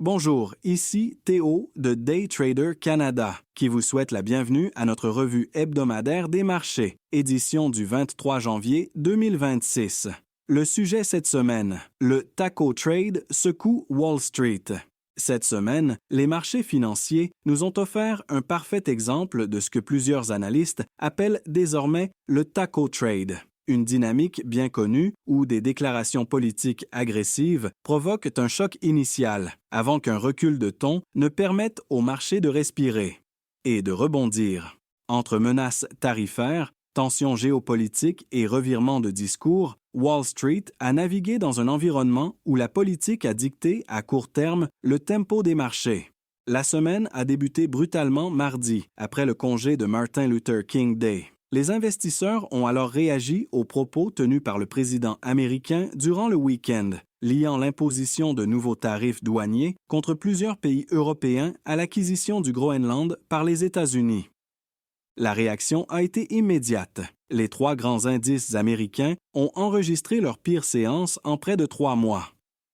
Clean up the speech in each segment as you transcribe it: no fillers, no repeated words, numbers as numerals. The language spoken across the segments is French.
Bonjour, ici Théo de Day Trader Canada, qui vous souhaite la bienvenue à notre revue hebdomadaire des marchés, édition du 23 janvier 2026. Le sujet cette semaine, le Taco Trade secoue Wall Street. Cette semaine, les marchés financiers nous ont offert un parfait exemple de ce que plusieurs analystes appellent désormais le Taco Trade. Une dynamique bien connue où des déclarations politiques agressives provoquent un choc initial avant qu'un recul de ton ne permette au marché de respirer et de rebondir. Entre menaces tarifaires, tensions géopolitiques et revirements de discours, Wall Street a navigué dans un environnement où la politique a dicté à court terme le tempo des marchés. La semaine a débuté brutalement mardi, après le congé de Martin Luther King Day. Les investisseurs ont alors réagi aux propos tenus par le président américain durant le week-end, liant l'imposition de nouveaux tarifs douaniers contre plusieurs pays européens à l'acquisition du Groenland par les États-Unis. La réaction a été immédiate. Les 3 grands indices américains ont enregistré leur pire séance en près de 3 mois.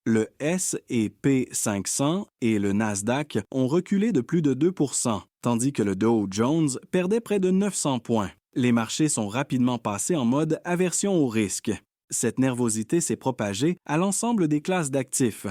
Le S&P 500 et le Nasdaq ont reculé de plus de 2 %, tandis que le Dow Jones perdait près de 900 points. Les marchés sont rapidement passés en mode aversion au risque. Cette nervosité s'est propagée à l'ensemble des classes d'actifs.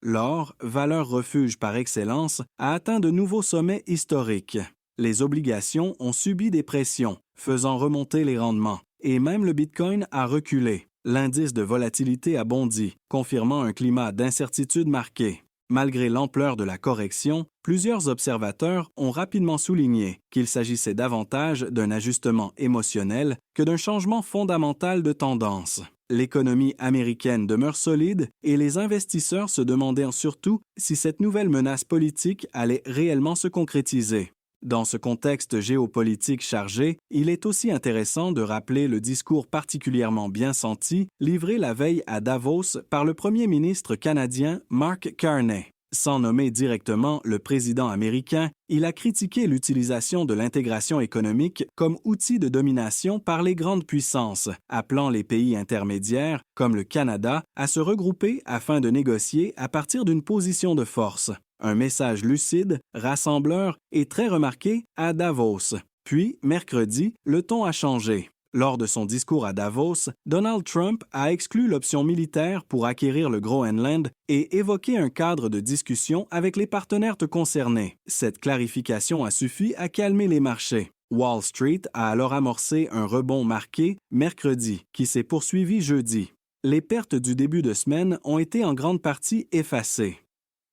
L'or, valeur refuge par excellence, a atteint de nouveaux sommets historiques. Les obligations ont subi des pressions, faisant remonter les rendements, et même le Bitcoin a reculé. L'indice de volatilité a bondi, confirmant un climat d'incertitude marqué. Malgré l'ampleur de la correction, plusieurs observateurs ont rapidement souligné qu'il s'agissait davantage d'un ajustement émotionnel que d'un changement fondamental de tendance. L'économie américaine demeure solide et les investisseurs se demandaient surtout si cette nouvelle menace politique allait réellement se concrétiser. Dans ce contexte géopolitique chargé, il est aussi intéressant de rappeler le discours particulièrement bien senti livré la veille à Davos par le premier ministre canadien Mark Carney. Sans nommer directement le président américain, il a critiqué l'utilisation de l'intégration économique comme outil de domination par les grandes puissances, appelant les pays intermédiaires, comme le Canada, à se regrouper afin de négocier à partir d'une position de force. Un message lucide, rassembleur et très remarqué à Davos. Puis, mercredi, le ton a changé. Lors de son discours à Davos, Donald Trump a exclu l'option militaire pour acquérir le Groenland et évoqué un cadre de discussion avec les partenaires concernés. Cette clarification a suffi à calmer les marchés. Wall Street a alors amorcé un rebond marqué mercredi, qui s'est poursuivi jeudi. Les pertes du début de semaine ont été en grande partie effacées.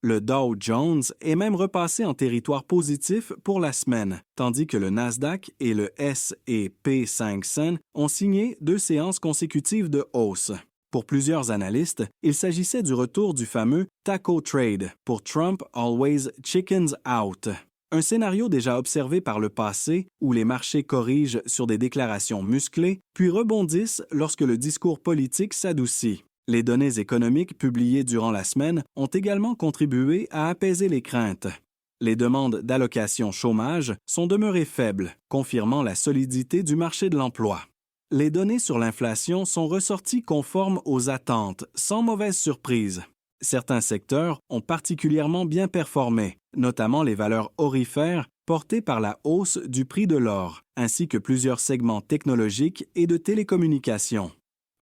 Le Dow Jones est même repassé en territoire positif pour la semaine, tandis que le Nasdaq et le S&P 500 ont signé 2 séances consécutives de hausse. Pour plusieurs analystes, il s'agissait du retour du fameux Taco Trade, pour Trump Always Chickens Out. Un scénario déjà observé par le passé où les marchés corrigent sur des déclarations musclées, puis rebondissent lorsque le discours politique s'adoucit. Les données économiques publiées durant la semaine ont également contribué à apaiser les craintes. Les demandes d'allocation chômage sont demeurées faibles, confirmant la solidité du marché de l'emploi. Les données sur l'inflation sont ressorties conformes aux attentes, sans mauvaise surprise. Certains secteurs ont particulièrement bien performé, notamment les valeurs aurifères portées par la hausse du prix de l'or, ainsi que plusieurs segments technologiques et de télécommunications.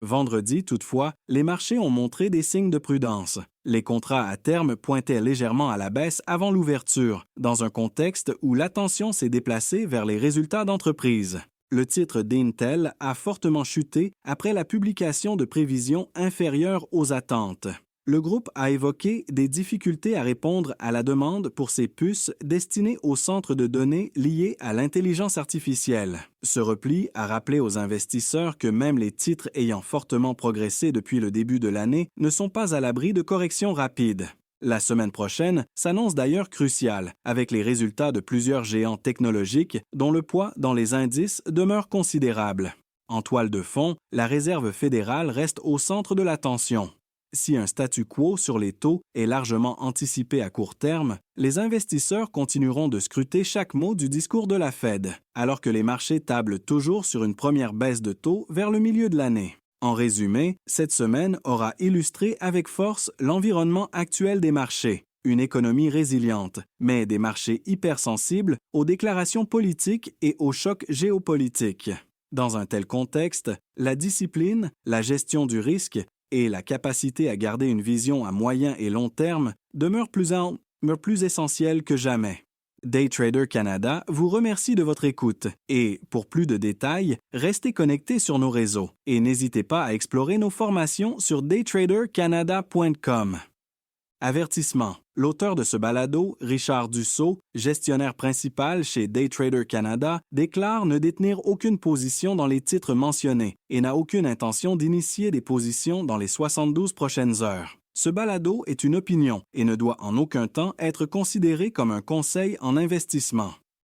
Vendredi, toutefois, les marchés ont montré des signes de prudence. Les contrats à terme pointaient légèrement à la baisse avant l'ouverture, dans un contexte où l'attention s'est déplacée vers les résultats d'entreprise. Le titre d'Intel a fortement chuté après la publication de prévisions inférieures aux attentes. Le groupe a évoqué des difficultés à répondre à la demande pour ses puces destinées aux centres de données liés à l'intelligence artificielle. Ce repli a rappelé aux investisseurs que même les titres ayant fortement progressé depuis le début de l'année ne sont pas à l'abri de corrections rapides. La semaine prochaine s'annonce d'ailleurs cruciale, avec les résultats de plusieurs géants technologiques dont le poids dans les indices demeure considérable. En toile de fond, la Réserve fédérale reste au centre de l'attention. Si un statu quo sur les taux est largement anticipé à court terme, les investisseurs continueront de scruter chaque mot du discours de la Fed, alors que les marchés tablent toujours sur une première baisse de taux vers le milieu de l'année. En résumé, cette semaine aura illustré avec force l'environnement actuel des marchés. une économie résiliente, mais des marchés hypersensibles aux déclarations politiques et aux chocs géopolitiques. Dans un tel contexte, la discipline, la gestion du risque et la capacité à garder une vision à moyen et long terme demeurent plus essentielles que jamais. Daytrader Canada vous remercie de votre écoute et, pour plus de détails, restez connectés sur nos réseaux et n'hésitez pas à explorer nos formations sur daytradercanada.com. Avertissement. L'auteur de ce balado, Richard Dussault, gestionnaire principal chez Daytrader Canada, déclare ne détenir aucune position dans les titres mentionnés et n'a aucune intention d'initier des positions dans les 72 prochaines heures. Ce balado est une opinion et ne doit en aucun temps être considéré comme un conseil en investissement.